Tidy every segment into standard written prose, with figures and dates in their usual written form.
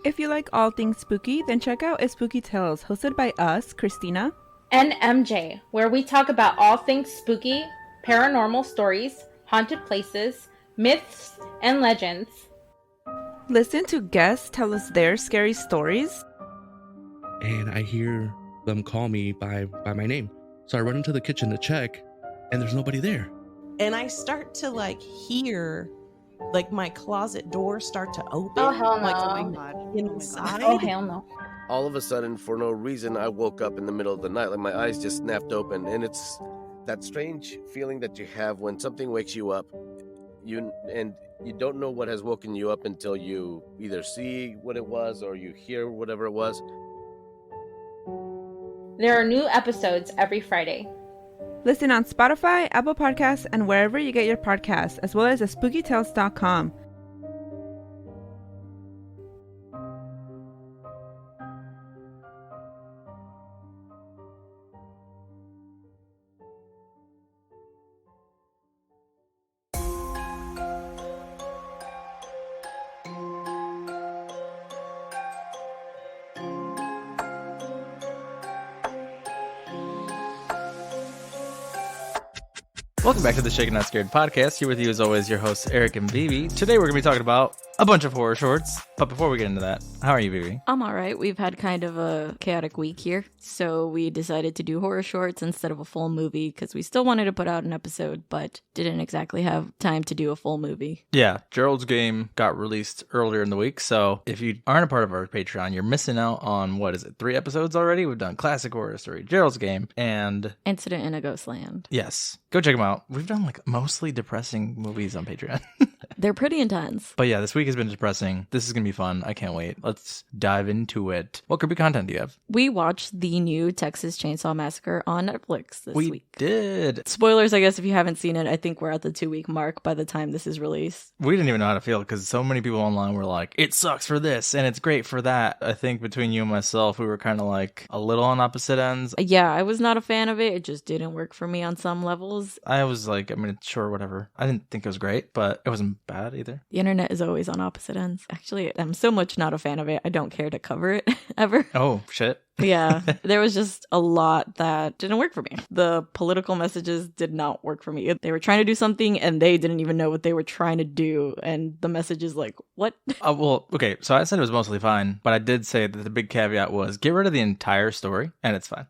If you like all things spooky, then check out A Spooky Tales, hosted by us, Christina and MJ, where we talk about all things spooky, paranormal stories, haunted places, myths, and legends. Listen to guests tell us their scary stories. And I hear them call me by my name. So I run into the kitchen to check, and there's nobody there. And I start to hear my closet door start to open. Oh, hell no. From inside. Oh, hell no. All of a sudden, for no reason, I woke up in the middle of the night. My eyes just snapped open. And it's that strange feeling that you have when something wakes you up. You don't know what has woken you up until you either see what it was or you hear whatever it was. There are new episodes every Friday. Listen on Spotify, Apple Podcasts, and wherever you get your podcasts, as well as at spookytales.com. Welcome back to the Shaken Not Scared podcast. Here with you as always, your hosts Erick and Vivi. Today we're going to be talking about a bunch of horror shorts. But before we get into that, how are you, Vivi? I'm alright. We've had kind of a chaotic week here. So we decided to do horror shorts instead of a full movie because we still wanted to put out an episode, but didn't exactly have time to do a full movie. Yeah, Gerald's Game got released earlier in the week. So if you aren't a part of our Patreon, you're missing out on, 3 episodes already? We've done Classic Horror Story, Gerald's Game, and Incident in a Ghostland. Yes. Go check them out. We've done mostly depressing movies on Patreon. They're pretty intense. But yeah, this week has been depressing. This is going to be fun. I can't wait. Let's dive into it. What creepy content do you have? We watched the new Texas Chainsaw Massacre on Netflix this week. We did. Spoilers, I guess, if you haven't seen it. I think we're at the 2-week mark by the time this is released. We didn't even know how to feel because so many people online were like, it sucks for this and it's great for that. I think between you and myself, we were kind of a little on opposite ends. Yeah, I was not a fan of it. It just didn't work for me on some levels. I was sure, whatever. I didn't think it was great, but it wasn't bad either. The internet is always on opposite ends. Actually, I'm so much not a fan of it, I don't care to cover it ever. Oh, shit. Yeah, there was just a lot that didn't work for me. The political messages did not work for me. They were trying to do something and they didn't even know what they were trying to do. And the message is what? Well, okay, so I said it was mostly fine, but I did say that the big caveat was get rid of the entire story and it's fine.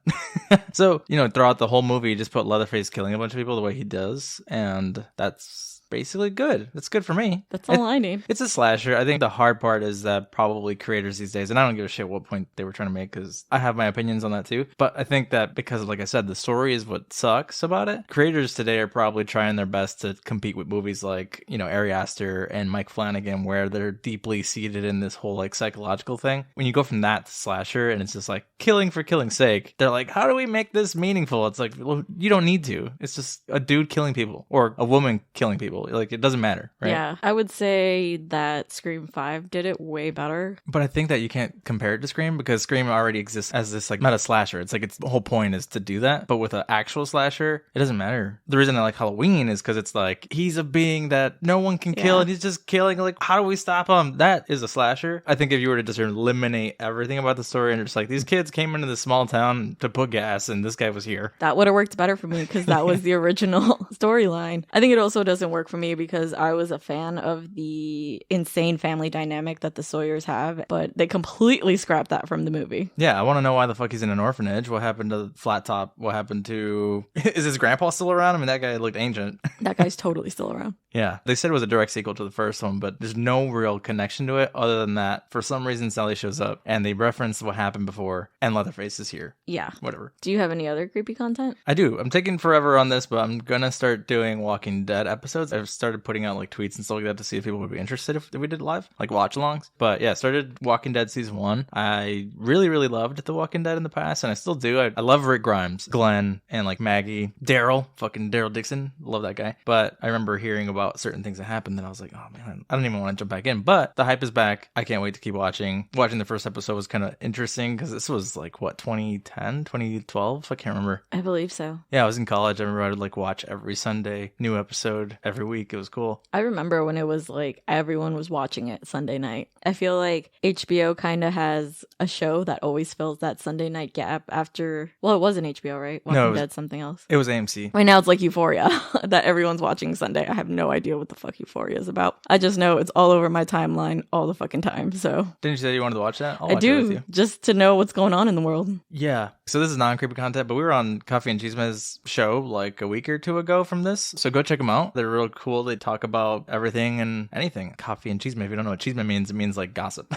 So, throughout the whole movie, just put Leatherface killing a bunch of people the way he does. And that's basically good. That's good for me. That's all I need. It's a slasher. I think the hard part is that probably creators these days, and I don't give a shit what point they were trying to make because I have my opinions on that too. But I think that because, like I said, the story is what sucks about it. Creators today are probably trying their best to compete with movies like, Ari Aster and Mike Flanagan, where they're deeply seated in this whole psychological thing. When you go from that to slasher and it's just killing for killing's sake, they're like, how do we make this meaningful? It's well, you don't need to. It's just a dude killing people or a woman killing people. It doesn't matter, right? Yeah, I would say that Scream 5 did it way better. But I think that you can't compare it to Scream because Scream already exists as this meta slasher. It's its whole point is to do that. But with an actual slasher, it doesn't matter. The reason I like Halloween is because it's he's a being that no one can kill and he's just killing. How do we stop him? That is a slasher. I think if you were to just eliminate everything about the story and just these kids came into this small town to put gas and this guy was here. That would have worked better for me because that was the original storyline. I think it also doesn't work for me because I was a fan of the insane family dynamic that the Sawyers have, but they completely scrapped that from the movie. Yeah, I want to know why the fuck he's in an orphanage. What happened to Flat Top? What happened to... Is his grandpa still around? I mean, that guy looked ancient. That guy's totally still around. Yeah, they said it was a direct sequel to the first one, but there's no real connection to it other than that. For some reason, Sally shows up and they reference what happened before, and Leatherface is here. Yeah. Whatever. Do you have any other creepy content? I do. I'm taking forever on this, but I'm gonna start doing Walking Dead episodes. I've started putting out tweets and stuff like that to see if people would be interested if we did live, watch alongs. But yeah, started Walking Dead season 1. I really, really loved The Walking Dead in the past, and I still do. I love Rick Grimes, Glenn, and Maggie, Daryl, fucking Daryl Dixon. Love that guy. But I remember hearing about certain things that happened, and I was like, oh man, I don't even want to jump back in. But the hype is back. I can't wait to keep watching. Watching the first episode was kind of interesting because this was 2010, 2012? I can't remember. I believe so. Yeah, I was in college. I remember I would watch every Sunday, new episode every week. It was cool. I remember when it was like everyone was watching it Sunday night. I feel like HBO kind of has a show that always fills that Sunday night gap after. Well, it wasn't HBO, right? Walking No, it was- Dead, something else. It was AMC. Right now it's like Euphoria that everyone's watching Sunday. I have no idea what the fuck Euphoria is about. I just know it's all over my timeline all the fucking time. So Didn't you say you wanted to watch that? I'll I watch it with do, you. just to know what's going on in the world. Yeah. So this is non-creepy content, but we were on Coffee and Chisme's show like a week or two ago from this. So go check them out. They're real cool. They talk about everything and anything. Coffee and Chisme. If you don't know what Chisme means, it means like gossip.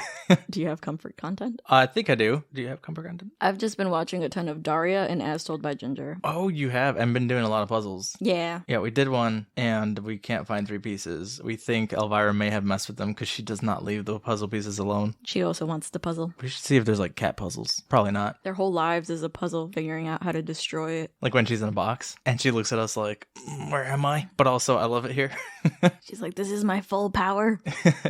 Do you have comfort content? I think I do. Do you have comfort content? I've just been watching a ton of Daria and As Told by Ginger. Oh, you have. And been doing a lot of puzzles. Yeah. Yeah, we did one, and we can't find 3 pieces. We think Elvira may have messed with them because she does not leave the puzzle pieces alone. She also wants to puzzle. We should see if there's like cat puzzles. Probably not. Their whole lives is a puzzle figuring out how to destroy it. Like when she's in a box, and she looks at us like, where am I? But also, I love it here. She's like, this is my full power.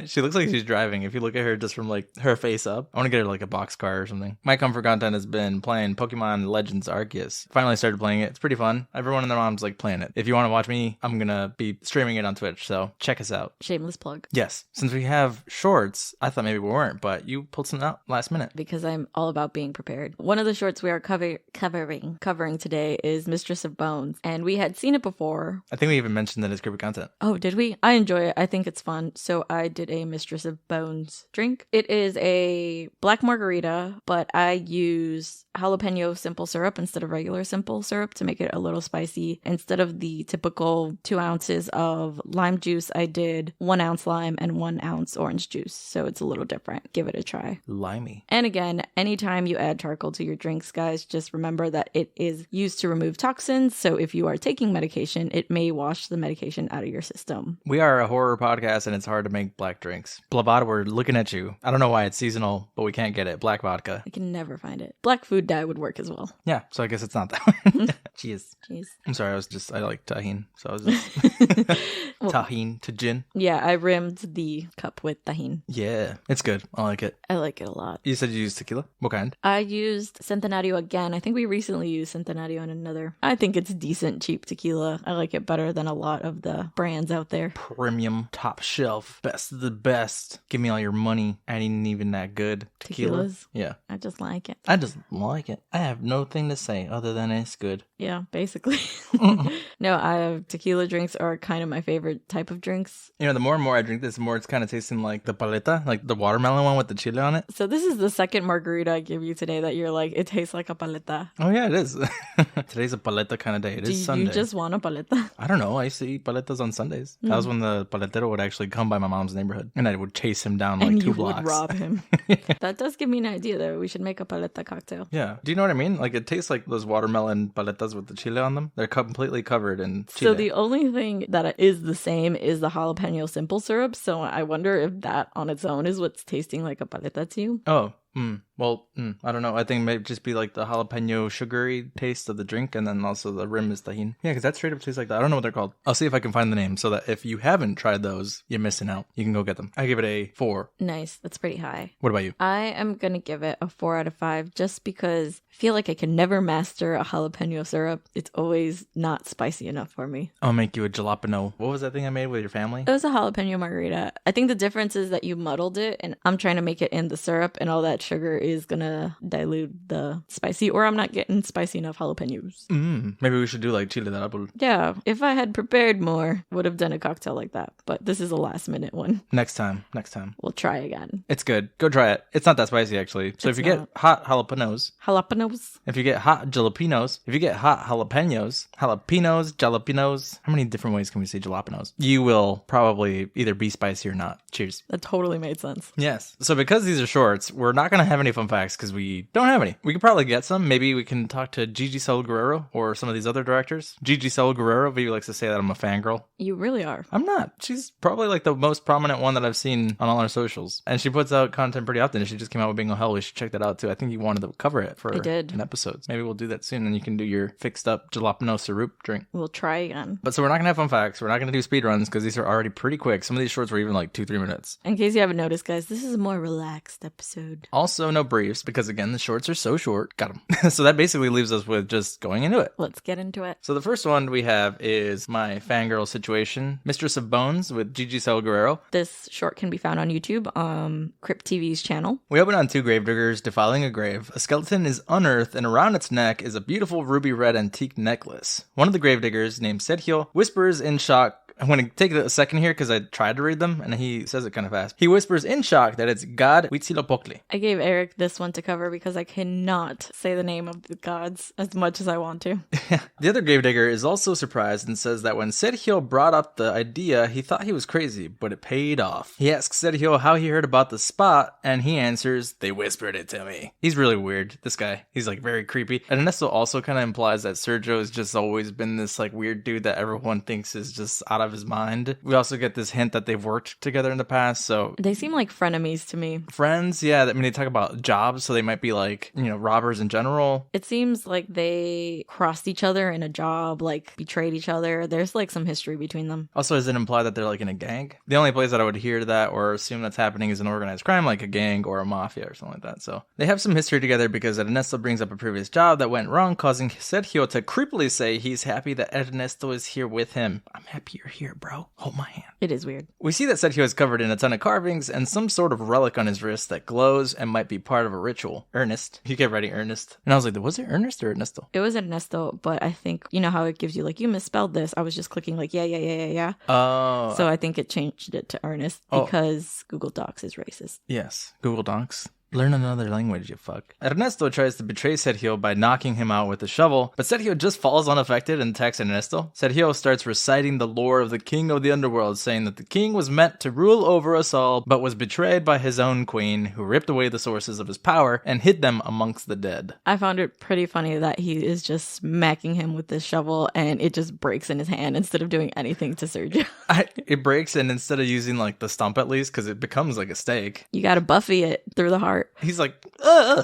She looks like she's driving. If you look at her just from like her face up, I want to get her like a boxcar or something. My comfort content has been playing Pokemon Legends Arceus. Finally started playing it. It's pretty fun. Everyone and their mom's like playing it. If you want to watch me, I'm gonna be streaming it on Twitch, so check us out. Shameless plug. Yes, since we have shorts, I thought maybe we weren't, but you pulled something out last minute. Because I'm all about being prepared. One of the shorts we are covering today is Mistress of Bones, and we had seen it before. I think we even mentioned that it's creepy content. Oh, did we? I enjoy it. I think it's fun. So I did a Mistress of Bones drink. It is a black margarita, but I use jalapeno simple syrup instead of regular simple syrup to make it a little spicy. Instead of the typical 2 ounces of lime juice, I did 1 ounce lime and 1 ounce orange juice. So it's a little different. Give it a try. Limey. And again, anytime you add charcoal to your drinks, guys, just remember that it is used to remove toxins. So if you are taking medication, it may wash the medication out of your system. We are a horror podcast, and it's hard to make black drinks. Blavada, we're looking at you. I don't know why it's seasonal, but we can't get it. Black vodka. I can never find it. Black food dye would work as well. Yeah, so I guess it's not that one. Cheers. Jeez. I'm sorry, I like tahini, so I was just Well, tahini to gin. yeah, I rimmed the cup with tahini. Yeah, it's good. I like it. I like it a lot. You said you used tequila? What kind? I used Centenario again. I think we recently used Centenario in another. I think it's decent, cheap tequila. I like it better than a lot of the brands out there. Premium, top shelf, best of the best. Give me all your money. I ain't even that good. Tequila? Tequilas. Yeah. I just like it. I just like it. I have nothing to say other than it's good. Yeah, basically. No, tequila drinks are kind of my favorite type of drinks. You know, the more and more I drink this, the more it's kind of tasting like the paleta, like the watermelon one with the chile on it. So this is the second margarita I give you today that you're like, it tastes like a paleta. Oh, yeah, it is. Today's a paleta kind of day. It Do is Sunday. you just want a paleta? I don't know. I used to eat paletas on Sundays. That was when the paletero would actually come by my mom's neighborhood, and I would chase him down like And 2 you blocks. would rob him. That does give me an idea, though. We should make a paleta cocktail. Yeah. Do you know what I mean? Like, it tastes like those watermelon paletas with the chile on them. They're completely covered in chile. So the only thing that is the same is the jalapeno simple syrup. So I wonder if that on its own is what's tasting like a paleta to you. Oh. I don't know. I think it might just be like the jalapeno sugary taste of the drink, and then also the rim is tahini. Yeah, because that straight up tastes like that. I don't know what they're called. I'll see if I can find the name so that if you haven't tried those, you're missing out. You can go get them. I give it a 4. Nice. That's pretty high. What about you? I am going to give it a 4 out of 5 just because I feel like I can never master a jalapeno syrup. It's always not spicy enough for me. I'll make you a jalapeno. What was that thing I made with your family? It was a jalapeno margarita. I think the difference is that you muddled it, and I'm trying to make it in the syrup, and all that sugar is going to dilute the spicy, or I'm not getting spicy enough jalapenos. Maybe we should do like chile de árbol. Yeah, if I had prepared more, would have done a cocktail like that. But this is a last minute one. Next time. We'll try again. It's good. Go try it. It's not that spicy, actually. So if It's you not. get hot jalapenos, Jalapenos. if you get hot jalapenos, if you get hot jalapenos, how many different ways can we say jalapenos? You will probably either be spicy or not. Cheers. That totally made sense. Yes. So because these are shorts, we're not going to have any fun facts because we don't have any. We could probably get some. Maybe we can talk to Gigi Saul Guerrero or some of these other directors. Gigi Saul Guerrero, Vivi likes to say that I'm a fangirl. You really are. I'm not. She's probably like the most prominent one that I've seen on all our socials. And she puts out content pretty often. She just came out with Bingo Hell. We should check that out too. I think you wanted to cover it for I did. an episode. Maybe we'll do that soon and you can do your fixed up jalapeno syrup drink. We'll try again. But so we're not going to have fun facts. We're not going to do speed runs because these are already pretty quick. Some of these shorts were even like 2-3 minutes. In case you haven't noticed, guys, this is a more relaxed episode. All Also no briefs, because again, the shorts are so short. Got them. So that basically leaves us with just going into it. Let's get into it. So the first one we have is my fangirl situation, Mistress of Bones with Gigi Saul Guerrero. This short can be found on YouTube, Crypt TV's channel. We open on two gravediggers defiling a grave. A skeleton is unearthed, and around its neck is a beautiful ruby red antique necklace. One of the gravediggers, named Sergio, whispers in shock. I'm going to take a second here because I tried to read them, and he says it kind of fast. He whispers in shock that it's God Huitzilopochtli. I gave Eric this one to cover because I cannot say the name of the gods as much as I want to. The other gravedigger is also surprised and says that when Sergio brought up the idea, he thought he was crazy, but it paid off. He asks Sergio how he heard about the spot, and he answers, "They whispered it to me." He's really weird, this guy. He's like very creepy. And Ernesto also kind of implies that Sergio has just always been this like weird dude that everyone thinks is just out of his mind. We also get this hint that they've worked together in the past, so They seem like frenemies to me. friends, yeah. I mean, they talk about jobs, so they might be like, you know, robbers in general. It seems like they crossed each other in a job, like betrayed each other. There's like some history between them. Also, does it imply that they're like in a gang? The only place that I would hear that or assume that's happening is an organized crime, like a gang or a mafia or something like that. So they have some history together because Ernesto brings up a previous job that went wrong, causing Sergio to creepily say he's happy that Ernesto is here with him. I'm happy you're here, bro. Hold my hand. It is weird. We see that Sergio is covered in a ton of carvings and some sort of relic on his wrist that glows and might be part of a ritual. Ernest. He kept writing Ernest. And I was like, was it Ernest or Ernesto? It was Ernesto, but I think, you know how it gives you like, you misspelled this. I was just clicking like, yeah. Oh. So I think it changed it to Ernest because Google Docs is racist. Yes. Google Docs. Learn another language, you fuck. Ernesto tries to betray Sergio by knocking him out with a shovel, but Sergio just falls unaffected and attacks Ernesto. Sergio starts reciting the lore of the king of the underworld, saying that the king was meant to rule over us all, but was betrayed by his own queen, who ripped away the sources of his power and hid them amongst the dead. I found it pretty funny that he is just smacking him with this shovel and it just breaks in his hand instead of doing anything to Sergio. It breaks, and instead of using like the stump at least, because it becomes like a stake. You gotta Buffy it through the heart. He's like,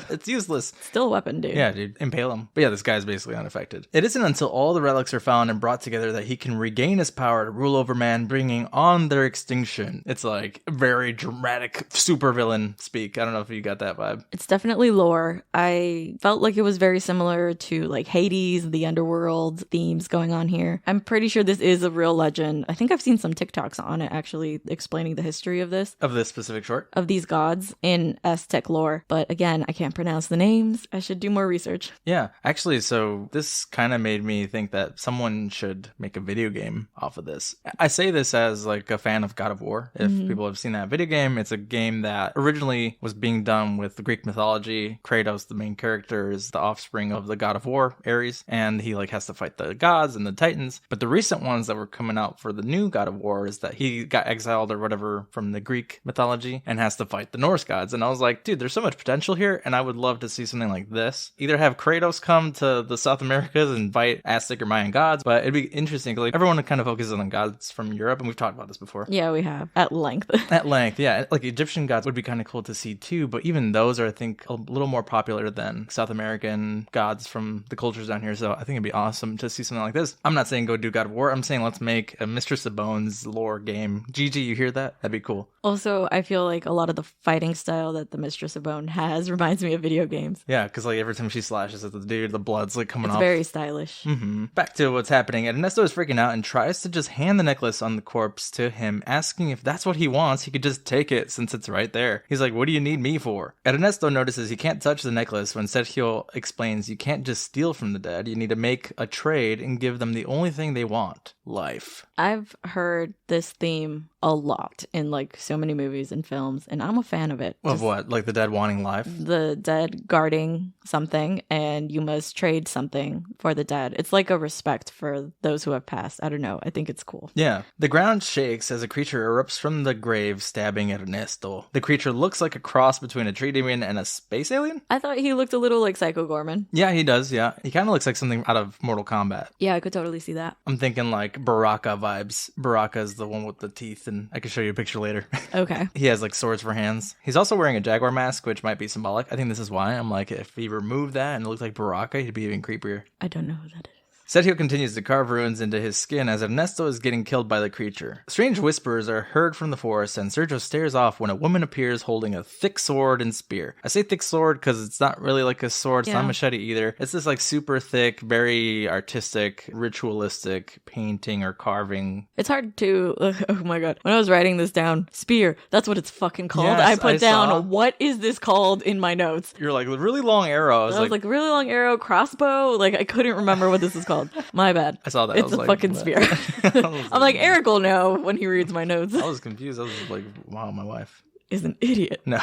it's useless. Still a weapon, dude. Yeah, dude, impale him. But yeah, this guy's basically unaffected. It isn't until all the relics are found and brought together that he can regain his power to rule over man, bringing on their extinction. It's like very dramatic supervillain speak. I don't know if you got that vibe. It's definitely lore. I felt like it was very similar to like Hades, the underworld themes going on here. I'm pretty sure this is a real legend. I think I've seen some TikToks on it actually explaining the history of this. Of this specific short? Of these gods in Aztec lore. But again, I can't pronounce the names. I should do more research. Yeah, actually, so this kind of made me think that someone should make a video game off of this. I say this as like a fan of God of War. If people have seen that video game, it's a game that originally was being done with the Greek mythology. Kratos, the main character, is the offspring of the God of War, Ares, and he like has to fight the gods and the titans. But the recent ones that were coming out for the new God of War is that he got exiled or whatever from the Greek mythology and has to fight the Norse gods. And I was like, dude, there's so much potential here, and I would love to see something like this. Either have Kratos come to the South Americas and fight Aztec or Mayan gods, but it'd be interesting because like everyone kind of focuses on gods from Europe, and we've talked about this before. Yeah, we have. At length. At length, yeah. Like Egyptian gods would be kind of cool to see too, but even those are, I think, a little more popular than South American gods from the cultures down here, so I think it'd be awesome to see something like this. I'm not saying go do God of War, I'm saying let's make a Mistress of Bones lore game. Gigi, you hear that? That'd be cool. Also, I feel like a lot of the fighting style that the Mistress of Bone has reminds me of video games. Yeah, because like every time she slashes at the dude, the blood's like coming it's off. It's very stylish. Back to what's happening. Ernesto is freaking out and tries to just hand the necklace on the corpse to him, asking if that's what he wants, he could just take it since it's right there. He's like, what do you need me for? Ernesto notices he can't touch the necklace when Sergio explains you can't just steal from the dead, you need to make a trade and give them the only thing they want, life. I've heard this theme a lot in like so many movies and films, and I'm a fan of it. Of what? Like the dead wanting life? The dead guarding something, and you must trade something for the dead. It's like a respect for those who have passed. I don't know. I think it's cool. Yeah. The ground shakes as a creature erupts from the grave, stabbing Ernesto. The creature looks like a cross between a tree demon and a space alien? I thought he looked a little like Psycho Gorman. Yeah, he does, yeah. He kind of looks like something out of Mortal Kombat. Yeah, I could totally see that. I'm thinking like Baraka vibes. Baraka is the one with the teeth, and I can show you a picture later. Okay. He has like swords for hands. He's also wearing a jaguar mask, which might be symbolic. I think this is why. I'm like, if he removed that and it looked like Baraka, he'd be even creepier. I don't know who that is. Sergio continues to carve runes into his skin as Ernesto is getting killed by the creature. Strange whispers are heard from the forest, and Sergio stares off when a woman appears holding a thick sword and spear. I say thick sword because it's not really like a sword, it's not a machete either. It's this like super thick, very artistic, ritualistic painting or carving. It's hard to, oh my god. When I was writing this down, spear, that's what it's fucking called. Yes, I put down, saw. what is this called in my notes? You're like, really long arrow. I was like, really long arrow, crossbow? Like, I couldn't remember what this is called. My bad. I saw that. It's a fucking spear. I'm like, Eric will know when he reads my notes. I was confused. I was like, wow, my wife is an idiot. No.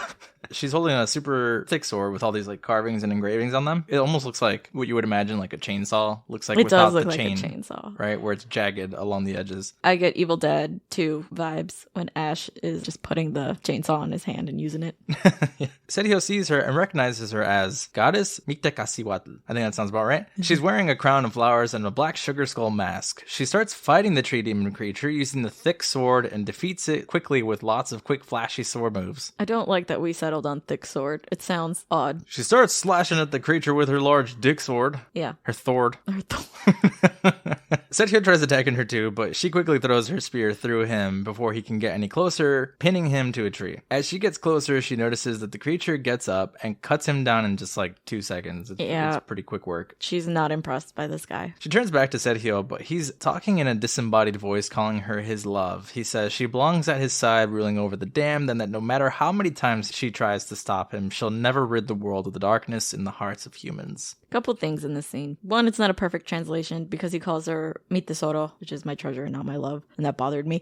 She's holding a super thick sword with all these like carvings and engravings on them. It almost looks like what you would imagine like a chainsaw looks like it without does look the like chain, a chainsaw. right? Where it's jagged along the edges. I get Evil Dead 2 vibes when Ash is just putting the chainsaw in his hand and using it. Yeah. Sergio sees her and recognizes her as Goddess Mictecaccihuatl. I think that sounds about right. She's wearing a crown of flowers and a black sugar skull mask. She starts fighting the tree demon creature using the thick sword and defeats it quickly with lots of quick flashy sword moves. I don't like that we settled on thick sword. It sounds odd. She starts slashing at the creature with her large dick sword. Yeah. Her Thord. Sergio tries attacking her too, but she quickly throws her spear through him before he can get any closer, pinning him to a tree. As she gets closer, she notices that the creature gets up and cuts him down in just like 2 seconds. It's pretty quick work. She's not impressed by this guy. She turns back to Sergio, but he's talking in a disembodied voice, calling her his love. He says she belongs at his side, ruling over the damned, and that no matter how many times she tries to stop him, she'll never rid the world of the darkness in the hearts of humans. Couple things in this scene. One, it's not a perfect translation because he calls her mi tesoro, which is my treasure and not my love, and that bothered me.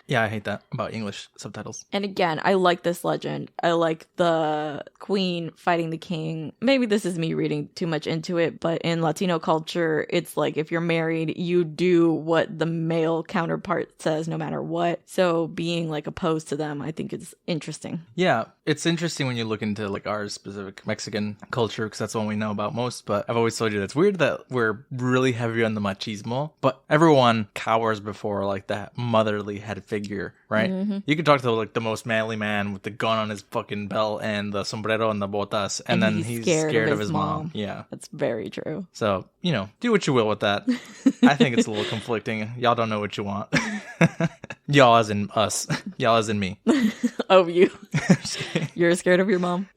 Yeah, I hate that about English subtitles. And again, I like this legend. I like the queen fighting the king. Maybe this is me reading too much into it, but in Latino culture, it's like if you're married, you do what the male counterpart says no matter what. So being like opposed to them, I think is interesting. Yeah, it's interesting when you look into like our specific Mexican culture because that's the one we know about most. But I've always told you that it's weird that we're really heavy on the machismo, but everyone cowers before like that motherly head figure, right? Mm-hmm. You can talk to like the most manly man with the gun on his fucking belt and the sombrero and the botas, and then he's scared of his mom. Yeah, that's very true. So, you know, do what you will with that. I think it's a little conflicting. Y'all don't know what you want. Y'all as in us. Y'all as in me. Oh, you. You're scared of your mom?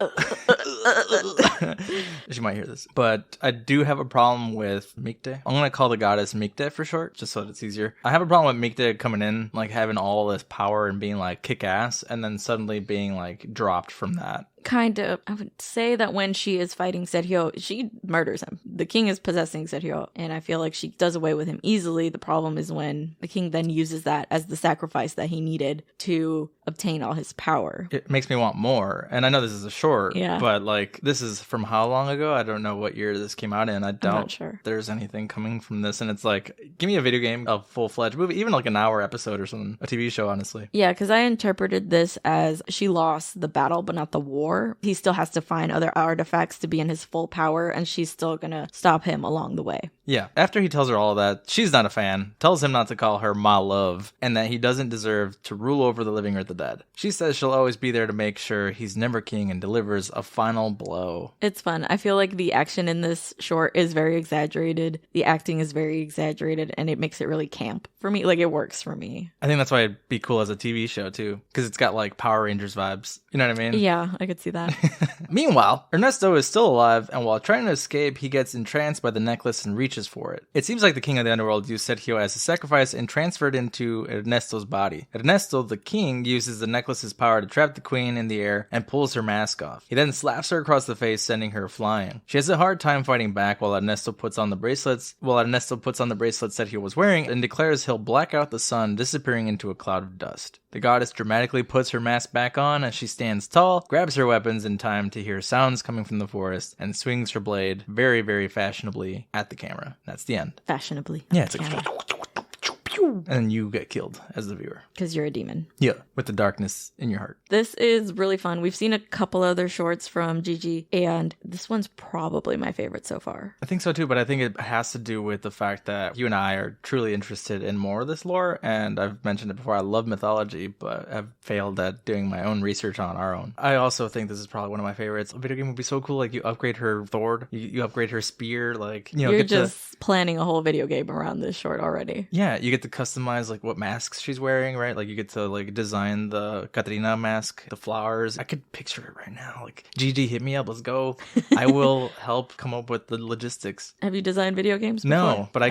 She might hear this. But I do have a problem with Micte. I'm going to call the goddess Micte for short, just so that it's easier. I have a problem with Micte coming in, like having all this power and being like kick ass, and then suddenly being like dropped from that. Kind of. I would say that when she is fighting Sergio, she murders him. The king is possessing Sergio, and I feel like she does away with him easily. The problem is when the king then uses that as the sacrifice that he needed to obtain all his power. It makes me want more. And I know this is a short, but like this is from how long ago? I don't know what year this came out in. I doubt I'm not sure there's anything coming from this. And it's like, give me a video game, a full-fledged movie, even like an hour episode or something, a TV show, honestly. Yeah, because I interpreted this as she lost the battle, but not the war. He still has to find other artifacts to be in his full power, and she's still gonna stop him along the way. Yeah, after he tells her all of that, she's not a fan, tells him not to call her my love, and that he doesn't deserve to rule over the living or the dead. She says she'll always be there to make sure he's never king and delivers a final blow. It's fun. I feel like the action in this short is very exaggerated. The acting is very exaggerated, and it makes it really camp for me. Like, it works for me. I think that's why it'd be cool as a TV show, too, because it's got, like, Power Rangers vibes. You know what I mean? Yeah, I could see that. Meanwhile, Ernesto is still alive, and while trying to escape, he gets entranced by the necklace and reaches for it. It seems like the king of the underworld used Sergio as a sacrifice and transferred into Ernesto's body. Ernesto, the king, uses the necklace's power to trap the queen in the air and pulls her mask off. He then slaps her across the face, sending her flying. She has a hard time fighting back while Ernesto puts on the bracelets Sergio was wearing and declares he'll black out the sun, disappearing into a cloud of dust. The goddess dramatically puts her mask back on as she stands tall, grabs her weapons in time to hear sounds coming from the forest, and swings her blade very, very fashionably at the camera. That's the end. Fashionably. Yeah, it's like... Woo! And you get killed as the viewer. Because you're a demon. Yeah, with the darkness in your heart. This is really fun. We've seen a couple other shorts from Gigi, and this one's probably my favorite so far. I think so too, but I think it has to do with the fact that you and I are truly interested in more of this lore, and I've mentioned it before, I love mythology, but I've failed at doing my own research on our own. I also think this is probably one of my favorites. A video game would be so cool, like you upgrade her sword, you upgrade her spear, like, you know, You're just planning a whole video game around this short already. Yeah, you get to customize like what masks she's wearing, right? Like you get to like design the Katrina mask, the flowers. I could picture it right now. Like, Gigi, hit me up, let's go. I will help come up with the logistics. Have you designed video games before? No, but I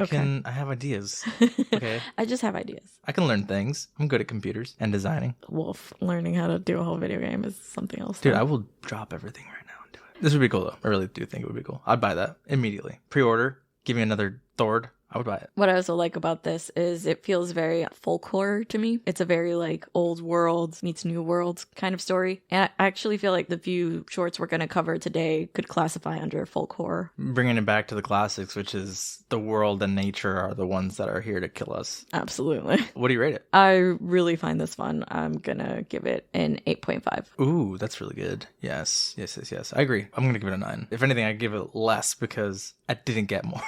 have ideas. Okay. I just have ideas. I can learn things. I'm good at computers and designing. Wolf, learning how to do a whole video game is something else. Dude, I will drop everything right now and do it. This would be cool though. I really do think it would be cool. I'd buy that immediately. Pre-order. Give me another Thord. I would buy it. What I also like about this is it feels very folk horror to me. It's a very like old world meets new world kind of story. And I actually feel like the few shorts we're going to cover today could classify under folk horror. Bringing it back to the classics, which is the world and nature are the ones that are here to kill us. Absolutely. What do you rate it? I really find this fun. I'm going to give it an 8.5. Ooh, that's really good. Yes. I agree. I'm going to give it a 9. If anything, I give it less because I didn't get more.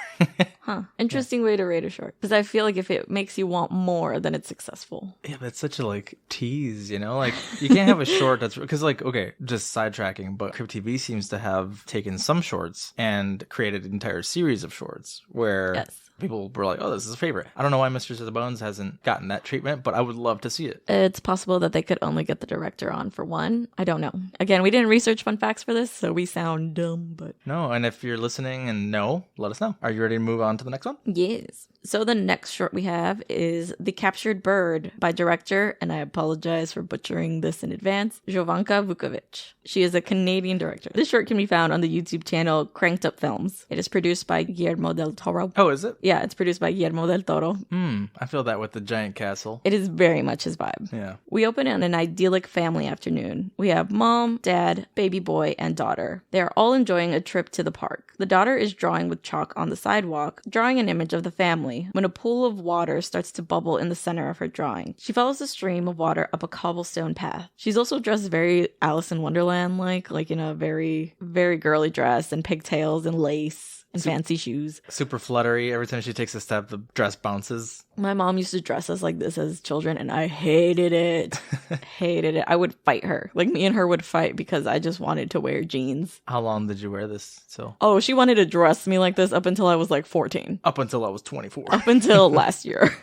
Interesting way to rate a short. Because I feel like if it makes you want more, then it's successful. Yeah, but it's such a like tease, you know? Like you can't have a short that's because like, okay, just sidetracking, but Crypt TV seems to have taken some shorts and created an entire series of shorts where people were like, oh, this is a favorite. I don't know why Mistress of the Bones hasn't gotten that treatment, but I would love to see it. It's possible that they could only get the director on for one. I don't know. Again, we didn't research fun facts for this, so we sound dumb, but... No, and if you're listening and no, let us know. Are you ready to move on to the next one? Yes. So the next short we have is The Captured Bird by director, and I apologize for butchering this in advance, Jovanka Vuckovic. She is a Canadian director. This short can be found on the YouTube channel Cranked Up Films. It is produced by Guillermo del Toro. Oh, is it? Yeah, it's produced by Guillermo del Toro. I feel that with the giant castle. It is very much his vibe. Yeah. We open on an idyllic family afternoon. We have mom, dad, baby boy, and daughter. They are all enjoying a trip to the park. The daughter is drawing with chalk on the sidewalk, drawing an image of the family, when a pool of water starts to bubble in the center of her drawing. She follows the stream of water up a cobblestone path. She's also dressed very Alice in Wonderland-like in a very, very girly dress and pigtails and lace. And fancy shoes. Super fluttery. Every time she takes a step, the dress bounces. My mom used to dress us like this as children, and I hated it. Hated it. I would fight her. Like, me and her would fight because I just wanted to wear jeans. How long did you wear this? Oh, she wanted to dress me like this up until I was like 14. Up until I was 24. Up until last year.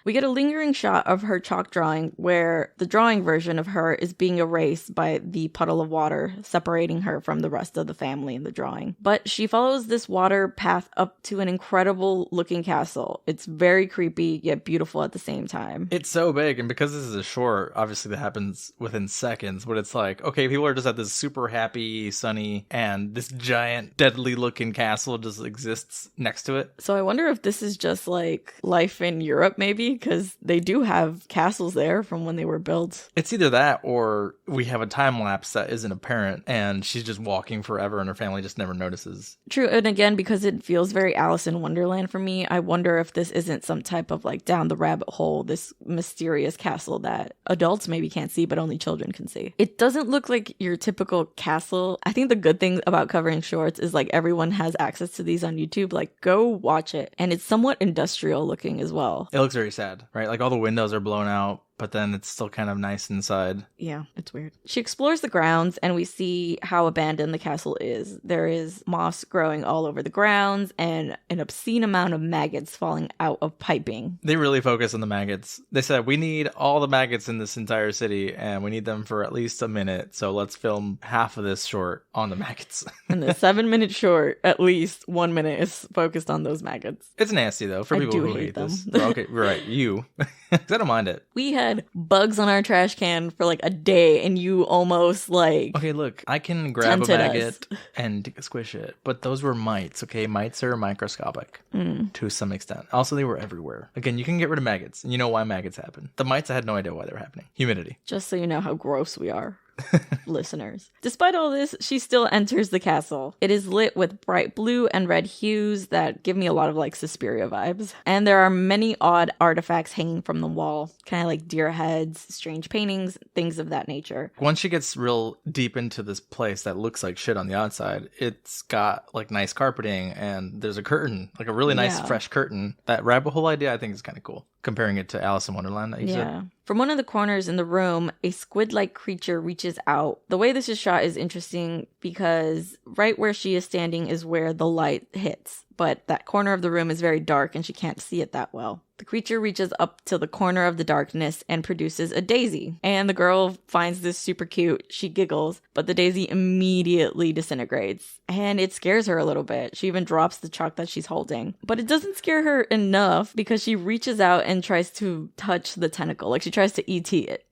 We get a lingering shot of her chalk drawing where the drawing version of her is being erased by the puddle of water, separating her from the rest of the family in the drawing. But she follows this water path up to an incredible looking castle. It's very creepy yet beautiful at the same time. It's so big, and because this is a short, obviously that happens within seconds, but it's like, okay, people are just at this super happy, sunny, and this giant deadly looking castle just exists next to it. So I wonder if this is just like life in Europe maybe, because they do have castles there from when they were built. It's either that or we have a time lapse that isn't apparent and she's just walking forever and her family just never notices. True, and again, because it feels very Alice in Wonderland for me, I wonder if this isn't some type of like down the rabbit hole, this mysterious castle that adults maybe can't see but only children can see. It doesn't look like your typical castle. I think the good thing about covering shorts is like everyone has access to these on YouTube. Like, go watch it. And it's somewhat industrial looking as well. It looks very sad, right? Like all the windows are blown out, but then it's still kind of nice inside. Yeah, it's weird. She explores the grounds and we see how abandoned the castle is. There is moss growing all over the grounds and an obscene amount of maggots falling out of piping. They really focus on the maggots. They said, we need all the maggots in this entire city and we need them for at least a minute. So let's film half of this short on the maggots. In the 7-minute short, at least 1 minute is focused on those maggots. It's nasty though for people who hate this. Okay, right, you. I don't mind it. We had bugs on our trash can for like a day and you almost like... Okay, look, I can grab a maggot and squish it, but those were mites, okay? Mites are microscopic to some extent. Also, they were everywhere. Again, you can get rid of maggots, and you know why maggots happen. The mites, I had no idea why they were happening. Humidity. Just so you know how gross we are. listeners. Despite all this, she still enters the castle. It is lit with bright blue and red hues that give me a lot of like Suspiria vibes. And there are many odd artifacts hanging from the wall, kind of like deer heads, strange paintings, things of that nature. Once she gets real deep into this place that looks like shit on the outside, it's got like nice carpeting and there's a curtain, like a really nice fresh curtain. That rabbit hole idea I think is kind of cool, comparing it to Alice in Wonderland that you said. From one of the corners in the room, a squid-like creature reaches out. The way this is shot is interesting because right where she is standing is where the light hits, but that corner of the room is very dark and she can't see it that well. The creature reaches up to the corner of the darkness and produces a daisy. And the girl finds this super cute. She giggles, but the daisy immediately disintegrates. And it scares her a little bit. She even drops the chalk that she's holding. But it doesn't scare her enough because she reaches out and tries to touch the tentacle. Like she tries to ET it.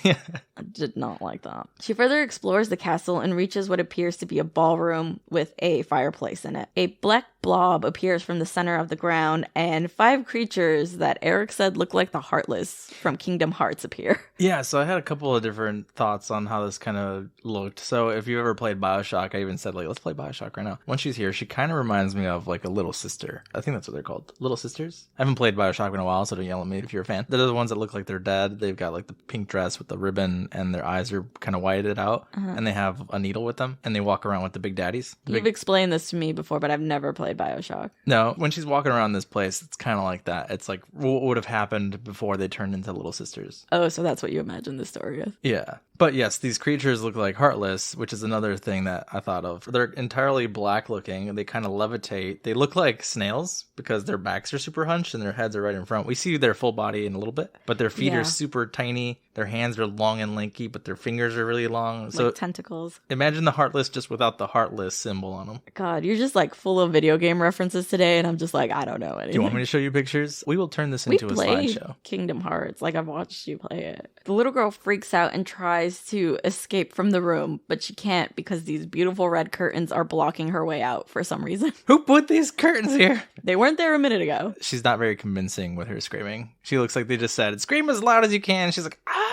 Yeah. I did not like that. She further explores the castle and reaches what appears to be a ballroom with a fireplace in it. A black blob appears from the center of the ground, and 5 creatures that Eric said look like the Heartless from Kingdom Hearts appear. Yeah, so I had a couple of different thoughts on how this kind of looked. So if you ever played Bioshock, I even said, like, let's play Bioshock right now. When she's here, she kind of reminds me of, like, a little sister. I think that's what they're called. Little sisters? I haven't played Bioshock in a while, so don't yell at me if you're a fan. They're the ones that look like they're dead. They've got, like, the pink dress with the ribbon, and their eyes are kind of whited out, and they have a needle with them, and they walk around with the big daddies. You've explained this to me before, but I've never played Bioshock. No, when she's walking around this place, it's kind of like that. It's like what would have happened before they turned into little sisters. Oh, so that's what you imagine the story is. Yeah. But yes, these creatures look like Heartless, which is another thing that I thought of. They're entirely black looking, and they kind of levitate. They look like snails because their backs are super hunched and their heads are right in front. We see their full body in a little bit, but their feet are super tiny. Their hands are long and lanky, but their fingers are really long. Like so tentacles. Imagine the Heartless just without the Heartless symbol on them. God, you're just like full of video game references today, and I'm just like, I don't know anything. Do you want me to show you pictures? We will turn this into a slideshow. Kingdom Hearts. Like, I've watched you play it. The little girl freaks out and tries to escape from the room, but she can't because these beautiful red curtains are blocking her way out for some reason. Who put these curtains here? They weren't there a minute ago. She's not very convincing with her screaming. She looks like they just said, scream as loud as you can. She's like, ah!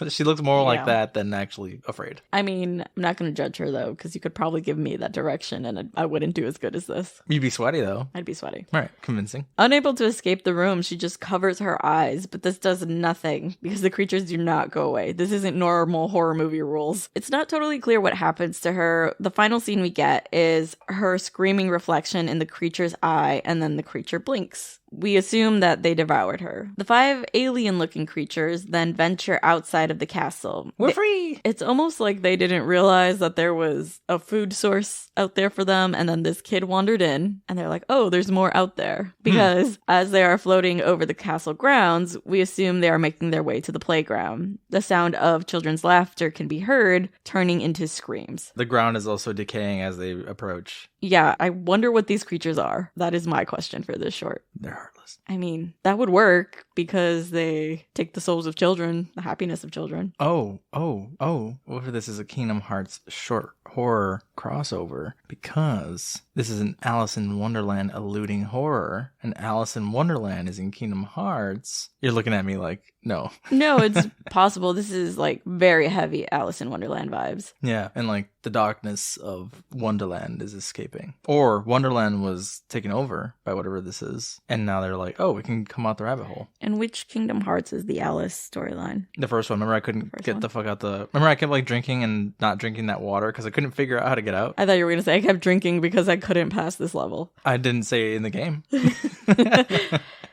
She looks more like that than actually afraid. I mean, I'm not going to judge her, though, because you could probably give me that direction, and I wouldn't do as good as this. You'd be sweaty, though. I'd be sweaty. All right, convincing. Unable to escape the room, she just covers her eyes, but this does nothing because the creatures do not go away. This isn't normal horror movie rules. It's not totally clear what happens to her. The final scene we get is her screaming reflection in the creature's eye, and then the creature blinks. We assume that they devoured her. The 5 alien-looking creatures then venture outside of the castle. We're free! It's almost like they didn't realize that there was a food source out there for them, and then this kid wandered in, and they're like, oh, there's more out there. Because as they are floating over the castle grounds, we assume they are making their way to the playground. The sound of children's laughter can be heard, turning into screams. The ground is also decaying as they approach. Yeah, I wonder what these creatures are. That is my question for this short. They're Heartless. I mean, that would work because they take the souls of children, the happiness of children. Oh. What if this is a Kingdom Hearts short horror crossover? Because this is an Alice in Wonderland alluding horror, and Alice in Wonderland is in Kingdom Hearts. You're looking at me like, no. No, it's possible. This is like very heavy Alice in Wonderland vibes. Yeah, and like the darkness of Wonderland is escaping. Or Wonderland was taken over by whatever this is, and now they're like, oh, we can come out the rabbit hole. And which Kingdom Hearts is the Alice storyline? The first one. Remember I couldn't get the fuck out the... Remember I kept like drinking and not drinking that water because I couldn't figure out how to get out? I thought you were going to say I kept drinking because I couldn't pass this level. I didn't say it in the game.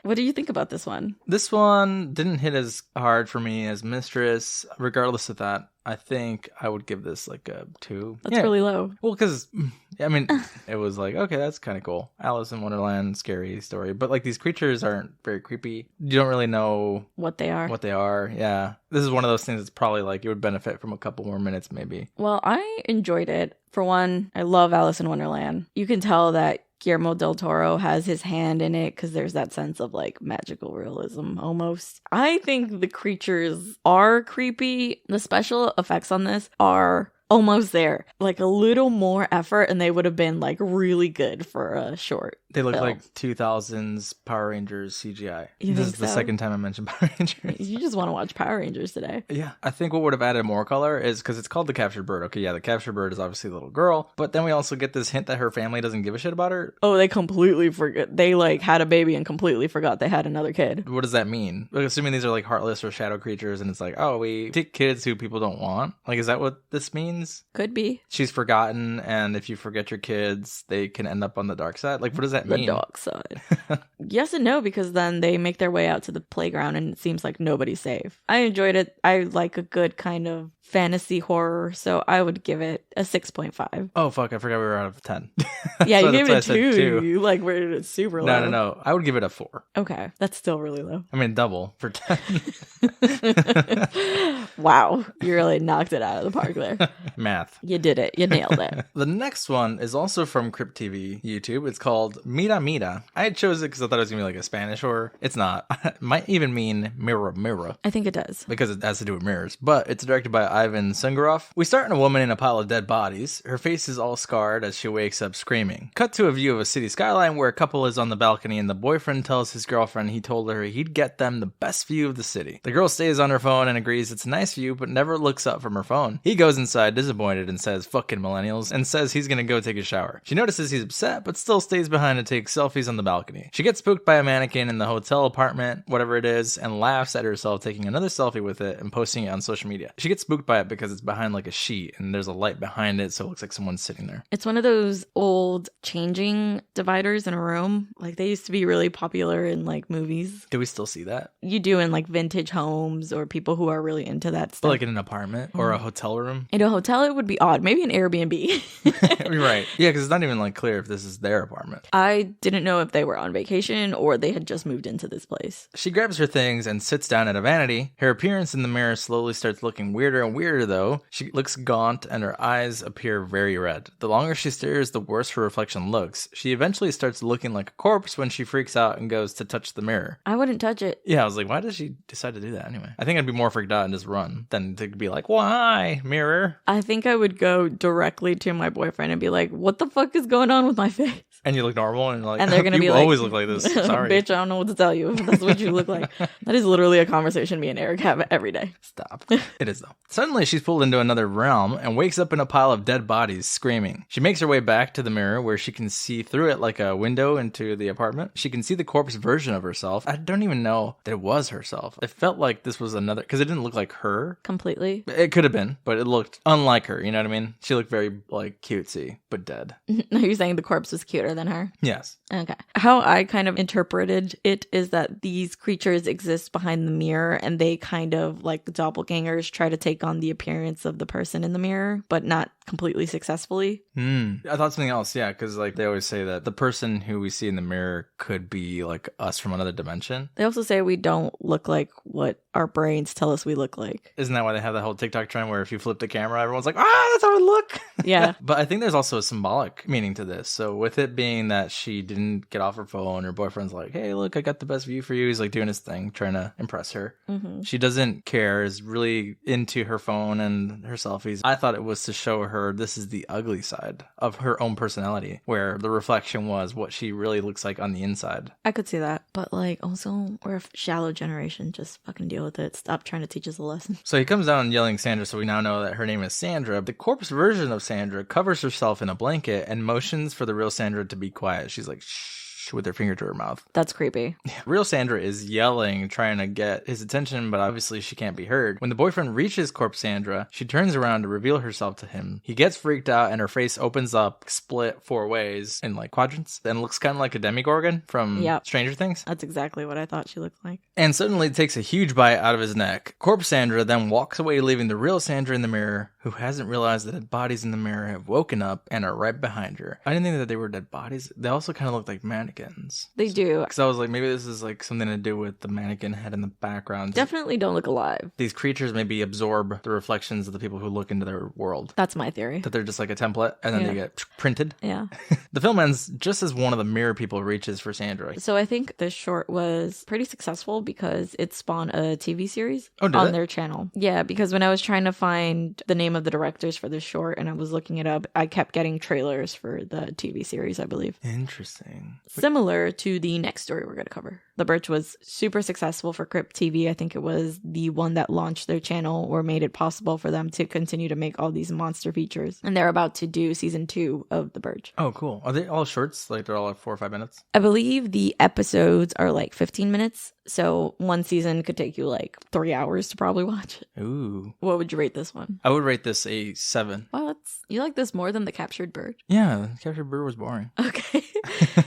What do you think about this one? This one didn't hit as hard for me as Mistress. Regardless of that, I think I would give this like a 2. That's really low. Well, because, I mean, it was like, okay, that's kind of cool. Alice in Wonderland, scary story. But like these creatures aren't very creepy. You don't really know what they are. Yeah. This is one of those things that's probably like you would benefit from a couple more minutes maybe. Well, I enjoyed it. For one, I love Alice in Wonderland. You can tell that Guillermo del Toro has his hand in it because there's that sense of like magical realism almost. I think the creatures are creepy. The special effects on this are almost there. Like a little more effort and they would have been like really good for a short. They look film. like 2000s Power Rangers CGI. You This think is the so? second time I mentioned Power Rangers. You just want to watch Power Rangers today. Yeah, I think what would have added more color is because it's called the captured bird. Okay, yeah, the captured bird is obviously a little girl, but then we also get this hint that her family doesn't give a shit about her. Oh, they completely forgot. They like had a baby and completely forgot they had another kid. What does that mean? Like, assuming these are like heartless or shadow creatures, and it's like, oh, we take kids who people don't want. Like, is that what this means? Could be She's forgotten, and if you forget your kids, they can end up on the dark side. Like, what does that mean? the dark side. Yes and no, because then they make their way out to the playground and it seems like nobody's safe. I enjoyed it. I like a good kind of fantasy horror, so I would give it a 6.5. Oh fuck! I forgot we were out of 10. Yeah, you So gave that's it why I a said 2. You like were it super low. No. I would give it a 4. Okay, that's still really low. I mean, double for 10. Wow, you really knocked it out of the park there. Math. You did it. You nailed it. The next one is also from Crypt TV YouTube. It's called Mira Mira. I chose it because I thought it was gonna be like a Spanish horror. It's not. It might even mean Mira Mira, I think it does. because it has to do with mirrors. But it's directed by Ivan Sunguroff. We start in a woman in a pile of dead bodies. Her face is all scarred as she wakes up screaming. Cut to a view of a city skyline where a couple is on the balcony and the boyfriend tells his girlfriend he told her he'd get them the best view of the city. The girl stays on her phone and agrees it's a nice view but never looks up from her phone. He goes inside disappointed and says fucking millennials and says he's gonna go take a shower. She notices he's upset but still stays behind to take selfies on the balcony. She gets spooked by a mannequin in the hotel apartment, whatever it is, and laughs at herself taking another selfie with it and posting it on social media. She gets spooked by it because it's behind like a sheet and there's a light behind it, so it looks like someone's sitting there. It's one of those old changing dividers in a room. Like they used to be really popular in like movies. Do we still see that? You do in like vintage homes or people who are really into that But stuff. like in an apartment or a hotel room? In a hotel, it would be odd. Maybe an Airbnb. You're right. Yeah, because it's not even like clear if this is their apartment. I didn't know if they were on vacation or they had just moved into this place. She grabs her things and sits down at a vanity. Her appearance in the mirror slowly starts looking weirder and weirder, though. She looks gaunt and her eyes appear very red. The longer she stares, the worse her reflection looks. She eventually starts looking like a corpse when she freaks out and goes to touch the mirror. I wouldn't touch it. Yeah, I was like, why does she decide to do that anyway? I think I'd be more freaked out and just run than to be like, why, mirror? I think I would go directly to my boyfriend and be like, what the fuck is going on with my face? And you look normal and like, And they're gonna you be like, always look like this. Sorry. Bitch, I don't know what to tell you. That's what you look like. That is literally a conversation me and Eric have every day. Stop. It is though. Suddenly she's pulled into another realm and wakes up in a pile of dead bodies screaming. She makes her way back to the mirror where she can see through it like a window into the apartment. She can see the corpse version of herself. I don't even know that it was herself. It felt like this was another, because it didn't look like her. Completely. It could have been, but it looked unlike her. You know what I mean? She looked very like cutesy, but dead. No, you're saying the corpse was cuter than her? Yes. Okay. How I kind of interpreted it is that these creatures exist behind the mirror and they kind of like doppelgangers try to take on the appearance of the person in the mirror, but not completely successfully. I thought something else. Yeah, because like they always say that the person who we see in the mirror could be like us from another dimension. They also say we don't look like what our brains tell us we look like. Isn't that why they have that whole TikTok trend where if you flip the camera, everyone's like, that's how I look? Yeah. But I think there's also a symbolic meaning to this. So with it being that she didn't get off her phone, her boyfriend's like, hey, look, I got the best view for you. He's like doing his thing, trying to impress her. Mm-hmm. She doesn't care, is really into her phone and her selfies. I thought it was to show her this is the ugly side of her own personality, where the reflection was what she really looks like on the inside. I could see that. But like also, we're a shallow generation. Just fucking deal with it. Stop trying to teach us a lesson. So he comes down yelling Sandra, so we now know that her name is Sandra. The corpse version of Sandra covers herself in a blanket and motions for the real Sandra to be quiet. She's like, shh, with her finger to her mouth. That's creepy. Real Sandra is yelling, trying to get his attention, but obviously she can't be heard. When the boyfriend reaches corpse Sandra, she turns around to reveal herself to him. He gets freaked out and her face opens up, split 4 ways in like quadrants, and looks kind of like a Demogorgon from Stranger Things. That's exactly what I thought she looked like. And suddenly takes a huge bite out of his neck. Corpse Sandra then walks away, leaving the real Sandra in the mirror, who hasn't realized that dead bodies in the mirror have woken up and are right behind her. I didn't think that they were dead bodies. They also kind of looked like mannequins. They do. Because I was like, maybe this is like something to do with the mannequin head in the background. Definitely don't look alive. These creatures maybe absorb the reflections of the people who look into their world. That's my theory. That they're just like a template and then they get printed. Yeah. The film ends just as one of the mirror people reaches for Sandra. So I think this short was pretty successful because it spawned a TV series on their channel. Yeah, because when I was trying to find the name of the directors for this short and I was looking it up, I kept getting trailers for the TV series, I believe. Interesting. Similar to the next story we're going to cover. The Birch was super successful for Crypt TV. I think it was the one that launched their channel or made it possible for them to continue to make all these monster features. And they're about to do season 2 of The Birch. Oh, cool. Are they all shorts? Like they're all like 4 or 5 minutes? I believe the episodes are like 15 minutes. So one season could take you like 3 hours to probably watch. Ooh. What would you rate this one? I would rate this a 7. Well, you like this more than The Captured Bird? Yeah, Captured Bird was boring. Okay.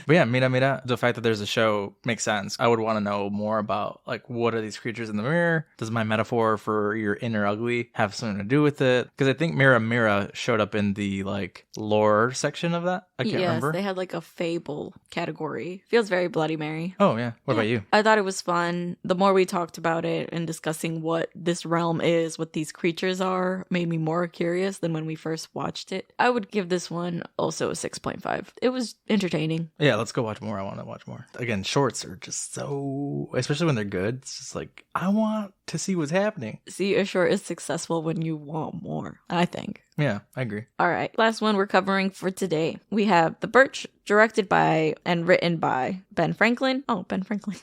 But yeah, Mira Mira, the fact that there's a show makes sense. I would want to know more about like what are these creatures in the mirror? Does my metaphor for your inner ugly have something to do with it? Because I think Mira Mira showed up in the like lore section of that. I can't remember. Yes, they had like a fable category. Feels very Bloody Mary. Oh yeah. What about you? I thought it was fun. The more we talked about it and discussing what this realm is, what these creatures are, made me more curious than when we first watched it. I would give this one also a 6.5. It was entertaining. Yeah, let's go watch more. I want to watch more. Again, shorts are just so, especially when they're good. It's just like, I want to see what's happening. See, a short is successful when you want more, I think. Yeah, I agree. All right, last one we're covering for today. We have The Birch, directed by and written by Ben Franklin. Oh, Ben Franklin.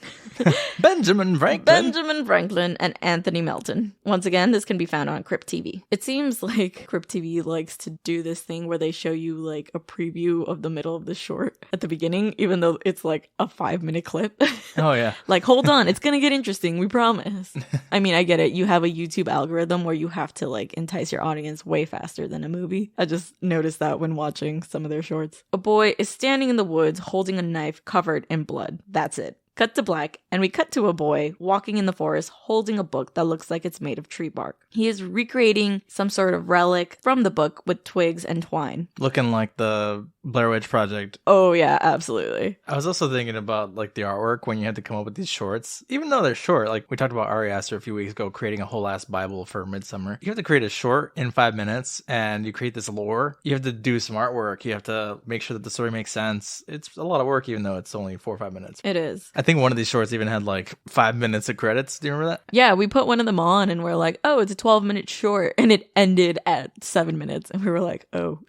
Benjamin Franklin. Benjamin Franklin and Anthony Melton. Once again, this can be found on Crypt TV. It seems like Crypt TV likes to do this thing where they show you like a preview of the middle of the short at the beginning, even though it's like a 5-minute clip. Oh, yeah. Like, hold on, it's gonna get interesting, we promise. I mean, I get it. You have a YouTube algorithm where you have to like entice your audience way faster than a movie. I just noticed that when watching some of their shorts. A boy is standing in the woods holding a knife covered in blood. That's it. Cut to black, and we cut to a boy walking in the forest holding a book that looks like it's made of tree bark. He is recreating some sort of relic from the book with twigs and twine. Looking like the Blair Witch Project. Oh yeah, absolutely. I was also thinking about like the artwork when you had to come up with these shorts. Even though they're short, like we talked about Ari Aster a few weeks ago creating a whole ass Bible for Midsummer. You have to create a short in 5 minutes and you create this lore. You have to do some artwork. You have to make sure that the story makes sense. It's a lot of work even though it's only 4 or 5 minutes. It is. I think one of these shorts even had like 5 minutes of credits. Do you remember that? Yeah, we put one of them on and we're like, oh, it's a 12-minute short. And it ended at 7 minutes. And we were like, oh,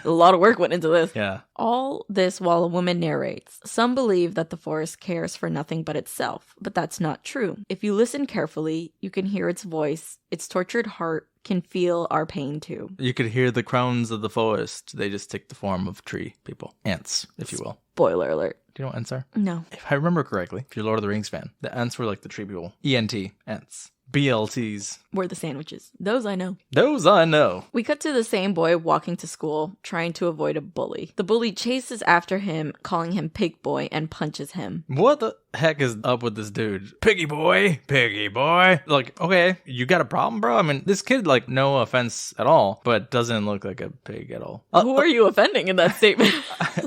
a lot of work went into this. Yeah. All this while a woman narrates. Some believe that the forest cares for nothing but itself, but that's not true. If you listen carefully, you can hear its voice. Its tortured heart can feel our pain too. You could hear the crowns of the forest. They just take the form of tree people. Ants, if you will. Spoiler alert. Do you know what ants are? No. If I remember correctly, if you're a Lord of the Rings fan, the ants were like the tree people. ENT, ants. BLTs. Were the sandwiches. Those I know. Those I know. We cut to the same boy walking to school, trying to avoid a bully. The bully chases after him, calling him Pig Boy, and punches him. What the heck is up with this dude? Piggy boy. Piggy boy. Like, okay, you got a problem, bro? I mean, this kid, like, no offense at all, but doesn't look like a pig at all. Who are you offending in that statement?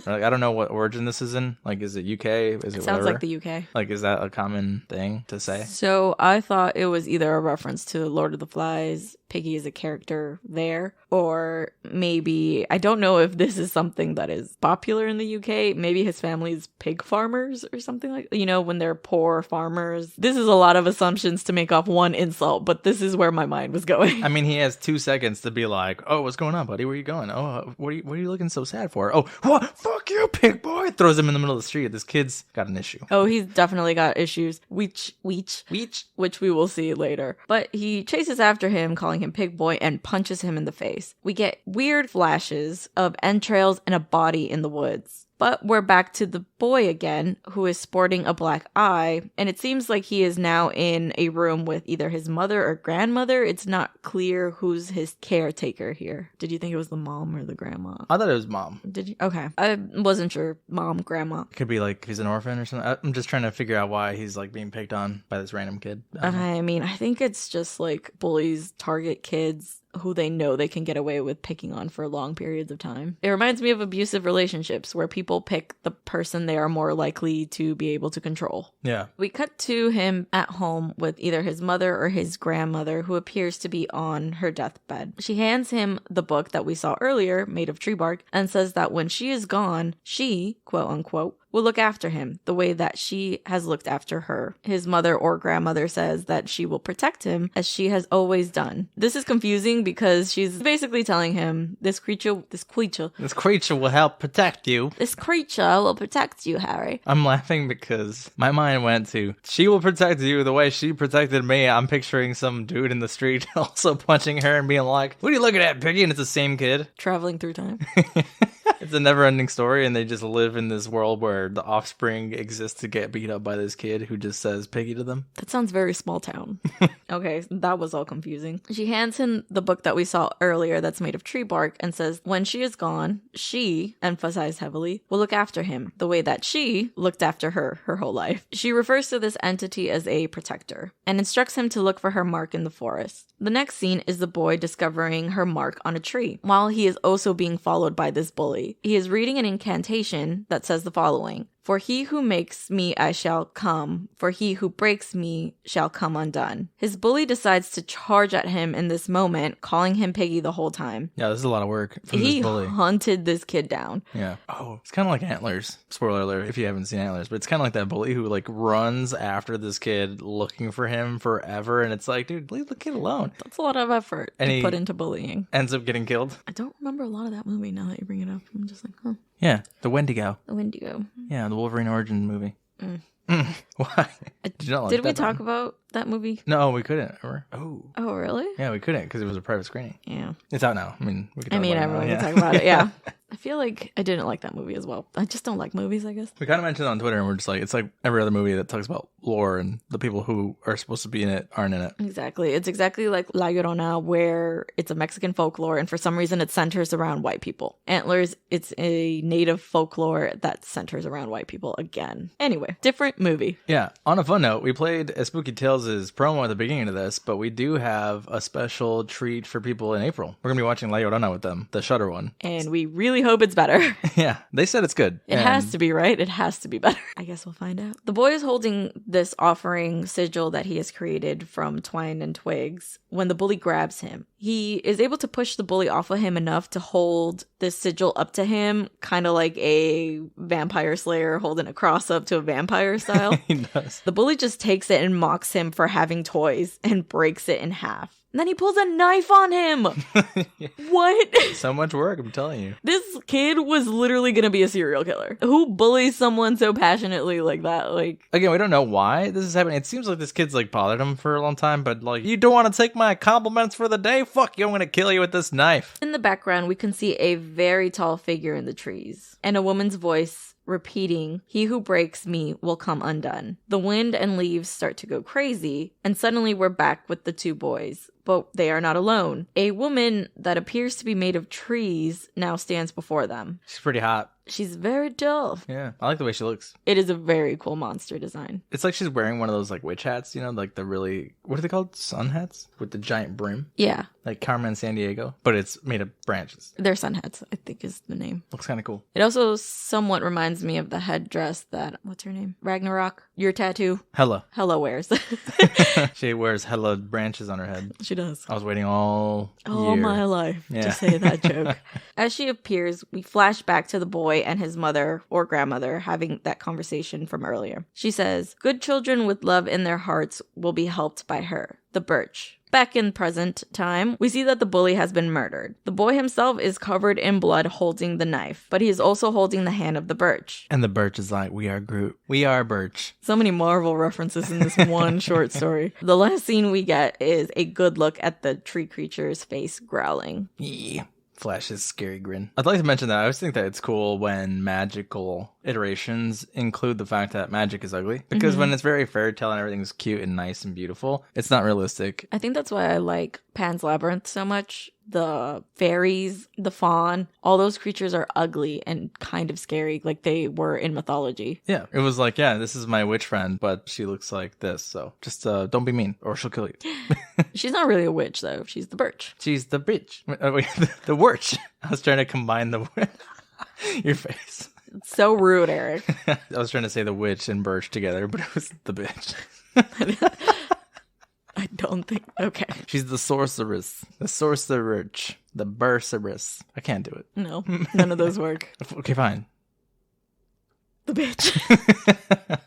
Like, I don't know what origin this is in. Like, is it UK? Is it Sounds whatever? like the UK. Like, is that a common thing to say? So I thought it was either a reference to Lord of the Flies, Piggy is a character there, or maybe, I don't know if this is something that is popular in the UK. Maybe his family's pig farmers or something like, you know, when they're poor farmers. This is a lot of assumptions to make off one insult, but this is where my mind was going. I mean, he has 2 seconds to be like, oh, what's going on, buddy? Where are you going? Oh, what are you looking so sad for? Oh, what? Fuck you, pig boy. Throws him in the middle of the street. This kid's got an issue. Oh, he's definitely got issues. Which we will see later. But he chases after him, calling him Pig Boy, and punches him in the face. We get weird flashes of entrails and a body in the woods. But we're back to the boy again, who is sporting a black eye, and it seems like he is now in a room with either his mother or grandmother. It's not clear who's his caretaker here. Did you think it was the mom or the grandma? I thought it was mom. Did you? Okay. I wasn't sure. Mom, grandma. It could be like he's an orphan or something. I'm just trying to figure out why he's like being picked on by this random kid. I mean, I think it's just like bullies target kids who they know they can get away with picking on for long periods of time. It reminds me of abusive relationships where people pick the person they are more likely to be able to control. Yeah. We cut to him at home with either his mother or his grandmother, who appears to be on her deathbed. She hands him the book that we saw earlier, made of tree bark, and says that when she is gone, she, quote unquote, will look after him the way that she has looked after her. His mother or grandmother says that she will protect him as she has always done. This is confusing because she's basically telling him, this creature will help protect you. This creature will protect you, Harry. I'm laughing because my mind went to, she will protect you the way she protected me. I'm picturing some dude in the street also punching her and being like, what are you looking at, Piggy? And it's the same kid. Traveling through time. It's a never-ending story, and they just live in this world where the offspring exists to get beat up by this kid who just says Piggy to them. That sounds very small town. Okay, that was all confusing. She hands him the book that we saw earlier that's made of tree bark and says, when she is gone, she, emphasized heavily, will look after him the way that she looked after her whole life. She refers to this entity as a protector and instructs him to look for her mark in the forest. The next scene is the boy discovering her mark on a tree, while he is also being followed by this bully. He is reading an incantation that says the following: for he who makes me, I shall come. For he who breaks me shall come undone. His bully decides to charge at him in this moment, calling him Piggy the whole time. Yeah, this is a lot of work from He this bully. hunted this kid down. Yeah. Oh, it's kind of like Antlers. Spoiler alert if you haven't seen Antlers, but it's kind of like that bully who like runs after this kid looking for him forever, and it's like, dude, leave the kid alone. That's a lot of effort And to he put into bullying. Ends up getting killed. I don't remember a lot of that movie now that you bring it up. I'm just like, huh. Yeah, the Wendigo. The Wendigo. Yeah, the Wolverine origin movie. Why? Did you not like Did we that talk movie? about that movie? No, we couldn't. Remember? Oh. Oh, really? Yeah, we couldn't because it was a private screening. Yeah. It's out now. I mean, we could talk about it now, everyone yeah. can talk about it. Yeah. I feel like I didn't like that movie as well. I just don't like movies, I guess. We kind of mentioned it on Twitter, and we're just like, it's like every other movie that talks about lore, and the people who are supposed to be in it aren't in it. Exactly. It's exactly like La Llorona, where it's a Mexican folklore, and for some reason it centers around white people. Antlers, it's a native folklore that centers around white people again. Anyway, different movie. Yeah. On a fun note, we played a Spooky Tales' promo at the beginning of this, but we do have a special treat for people in April. We're going to be watching La Llorona with them, the Shudder one. And we really hope it's better. Yeah, they said it's good. It has to be, right? It has to be better. I guess we'll find out. The boy is holding this offering sigil that he has created from twine and twigs when the bully grabs him. He is able to push the bully off of him enough to hold this sigil up to him, kind of like a vampire slayer holding a cross up to a vampire style. He does. The bully just takes it and mocks him for having toys and breaks it in half. And then he pulls a knife on him. Yeah. What? So much work, I'm telling you. This kid was literally going to be a serial killer. Who bullies someone so passionately like that? Like, again, we don't know why this is happening. It seems like this kid's like bothered him for a long time, but like, you don't want to take my compliments for the day? Fuck you, I'm gonna kill you with this knife. in the background, we can see a very tall figure in the trees and a woman's voice repeating, "He who breaks me will come undone." The wind and leaves start to go crazy, and suddenly we're back with the two boys. But they are not alone. A woman that appears to be made of trees now stands before them. She's pretty hot. She's very tall. Yeah, I like the way she looks. It is a very cool monster design. It's like she's wearing one of those like witch hats, you know, like the really, what are they called? Sun hats? With the giant brim? Yeah, Like Carmen Sandiego, but it's made of branches. they're sun hats, I think is the name. Looks kind of cool. It also somewhat reminds me of the headdress that, what's her name? Ragnarok, your tattoo. Hella. Hella wears. She wears hella branches on her head. She does. I was waiting all All year. my life Yeah. to say that joke. As she appears, we flash back to the boy and his mother or grandmother having that conversation from earlier. She says, "Good children with love in their hearts will be helped by her." The Birch. Back in present time, we see that the bully has been murdered. The boy himself is covered in blood holding the knife, but he is also holding the hand of the Birch. And the Birch is like, "We are Groot. We are Birch." So many Marvel references in this one short story. The last scene we get is a good look at the tree creature's face growling. Yeah. Flash's scary grin. I'd like to mention that I always think that it's cool when magical iterations include the fact that magic is ugly. Because when it's very fairy tale and everything's cute and nice and beautiful, it's not realistic. I think that's why I like Pan's Labyrinth so much, the fairies, the fawn, all those creatures are ugly and kind of scary, like they were in mythology. Yeah, it was like, yeah, this is my witch friend, but she looks like this, so just don't be mean or she'll kill you. She's not really a witch, though. She's the Birch. She's the bitch. Wait, the witch. I was trying to combine the your face. It's so rude, Eric. I was trying to say the witch and Birch together, but it was the bitch. I don't think. Okay. She's the sorceress, the sorceress, the berceress. I can't do it. No, none of those work. Okay, fine. The bitch.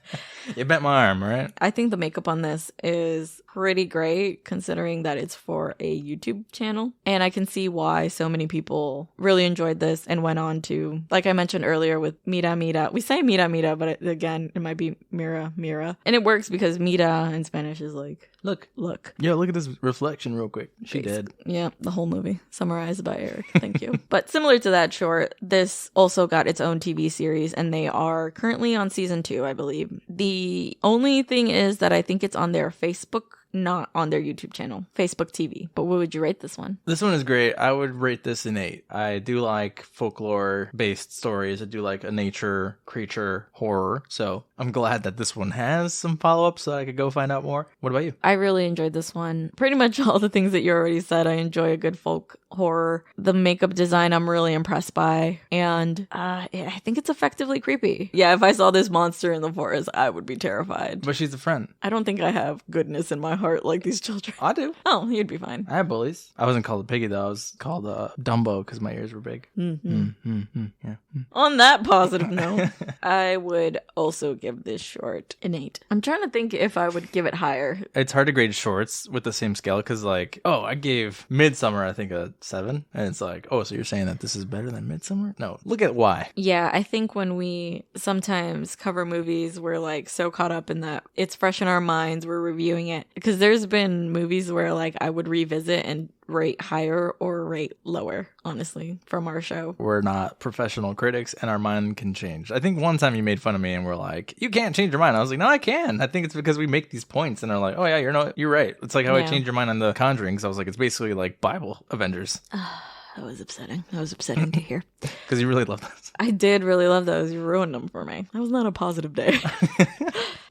You bent my arm, right? I think the makeup on this is pretty great considering that it's for a YouTube channel. And I can see why so many people really enjoyed this and went on to, like I mentioned earlier with Mira Mira. We say Mira Mira, but again, it might be Mira Mira. And it works because Mira in Spanish is like, Look. look. Yeah, look at this reflection real quick. She did. Yeah, the whole movie. Summarized by Eric. Thank you. But similar to that short, this also got its own TV series, and they are currently on season 2, I believe. The only thing is that I think it's on their Facebook, not on their YouTube channel, Facebook TV. But what would you rate this one? This one is great. I would rate this an 8. I do like folklore-based stories. I do like a nature, creature, horror. So I'm glad that this one has some follow-up so I could go find out more. What about you? I really enjoyed this one. Pretty much all the things that you already said. I enjoy a good folk horror. The makeup design I'm really impressed by. And I think it's effectively creepy. Yeah, if I saw this monster in the forest, I would be terrified. But she's a friend. I don't think I have goodness in my heart like these children. I do. Oh, you'd be fine. I have bullies. I wasn't called a piggy though. I was called Dumbo because my ears were big. Yeah. On that positive note, I would also give this short an 8. I'm trying to think if I would give it higher. It's hard to grade shorts with the same scale because, like, I gave Midsummer, I think, a 7. And it's like, so you're saying that this is better than Midsummer? No, look at why. Yeah, I think when we sometimes cover movies, we're like so caught up in that it's fresh in our minds, we're reviewing it. Because there's been movies where like I would revisit and rate higher or rate lower, honestly, from our show. We're not professional critics and our mind can change. I think one time you made fun of me and we're like, you can't change your mind. I was like, no, I can. I think it's because we make these points and are like, oh yeah, you're right. It's like how I changed your mind on The Conjuring. So I was like, it's basically like Bible Avengers. That was upsetting. That was upsetting to hear. Because you really love those. I did really love those. You ruined them for me. That was not a positive day.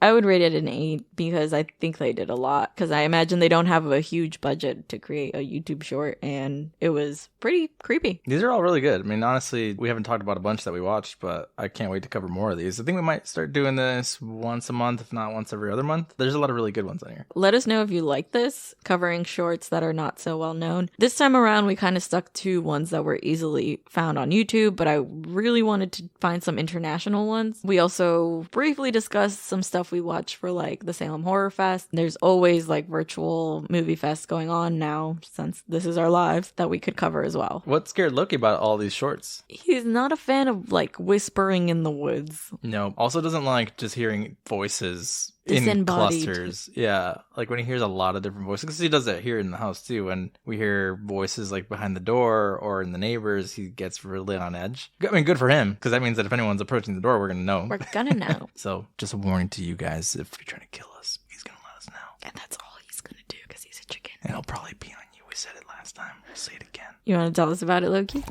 I would rate it an 8 because I think they did a lot. Because I imagine they don't have a huge budget to create a YouTube short, and it was pretty creepy. These are all really good. I mean, honestly, we haven't talked about a bunch that we watched, but I can't wait to cover more of these. I think we might start doing this once a month, if not once every other month. There's a lot of really good ones on here. Let us know if you like this, covering shorts that are not so well known. This time around, we kind of stuck to ones that were easily found on YouTube, but I really wanted to find some international ones. We also briefly discussed some stuff we watched for like the Salem Horror Fest. There's always like virtual movie fests going on now, since this is our lives, that we could cover as well. What scared Loki about all these shorts? He's not a fan of like whispering in the woods. No. Also doesn't like just hearing voices in Disembodied. clusters. Yeah, like when he hears a lot of different voices, because he does that here in the house too. When we hear voices like behind the door or in the neighbors, he gets really on edge. I mean, good for him, because that means that if anyone's approaching the door, we're gonna know. We're gonna know. So just a warning to you guys, if you're trying to kill us, he's gonna let us know. And that's all he's gonna do, because he's a chicken. And it'll probably be on you. We said it last time. We'll say it again. You want to tell us about it, Loki?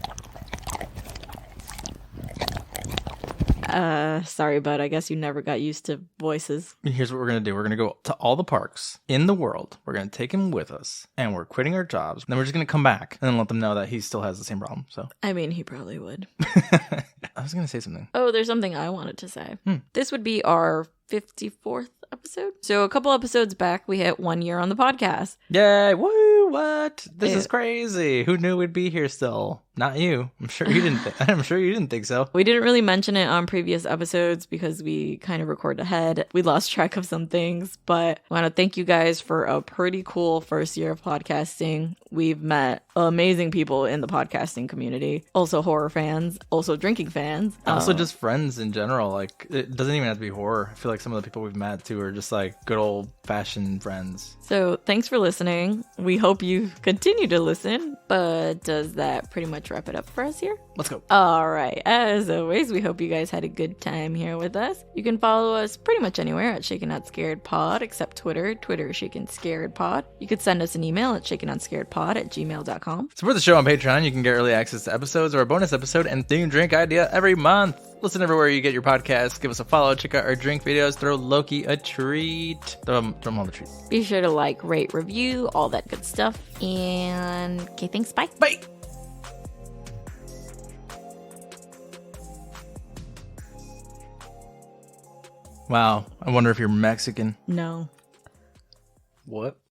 Sorry, but I guess you never got used to voices. Here's what we're going to do. We're going to go to all the parks in the world. We're going to take him with us, and we're quitting our jobs. Then we're just going to come back and then let them know that he still has the same problem. So I mean, he probably would. I was going to say something. Oh, there's something I wanted to say. This would be our 54th episode. So a couple episodes back, we hit 1 year on the podcast. Yay! Woo! What? This is crazy. Who knew we'd be here still? Not you. I'm sure you didn't. I'm sure you didn't think so. We didn't really mention it on previous episodes because we kind of record ahead. We lost track of some things, but I want to thank you guys for a pretty cool first year of podcasting. We've met amazing people in the podcasting community, also horror fans, also drinking fans, also just friends in general. Like, it doesn't even have to be horror. I feel like some of the people we've met too are just like good old fashioned friends. So thanks for listening. We hope you continue to listen, But does that pretty much wrap it up for us here? Let's go. All right. As always, we hope you guys had a good time here with us. You can follow us pretty much anywhere at Shaken Not Scared Pod, except Twitter. Twitter is Shaken Scared Pod. You could send us an email at shakenotscaredpod@gmail.com. Support the show on Patreon. You can get early access to episodes or a bonus episode and theme drink idea every month. Listen everywhere you get your podcasts. Give us a follow. Check out our drink videos. Throw Loki a treat. Throw him all the treats. Be sure to like, rate, review, all that good stuff. And okay, thanks. Bye. Bye. Wow. I wonder if you're Mexican. No. What?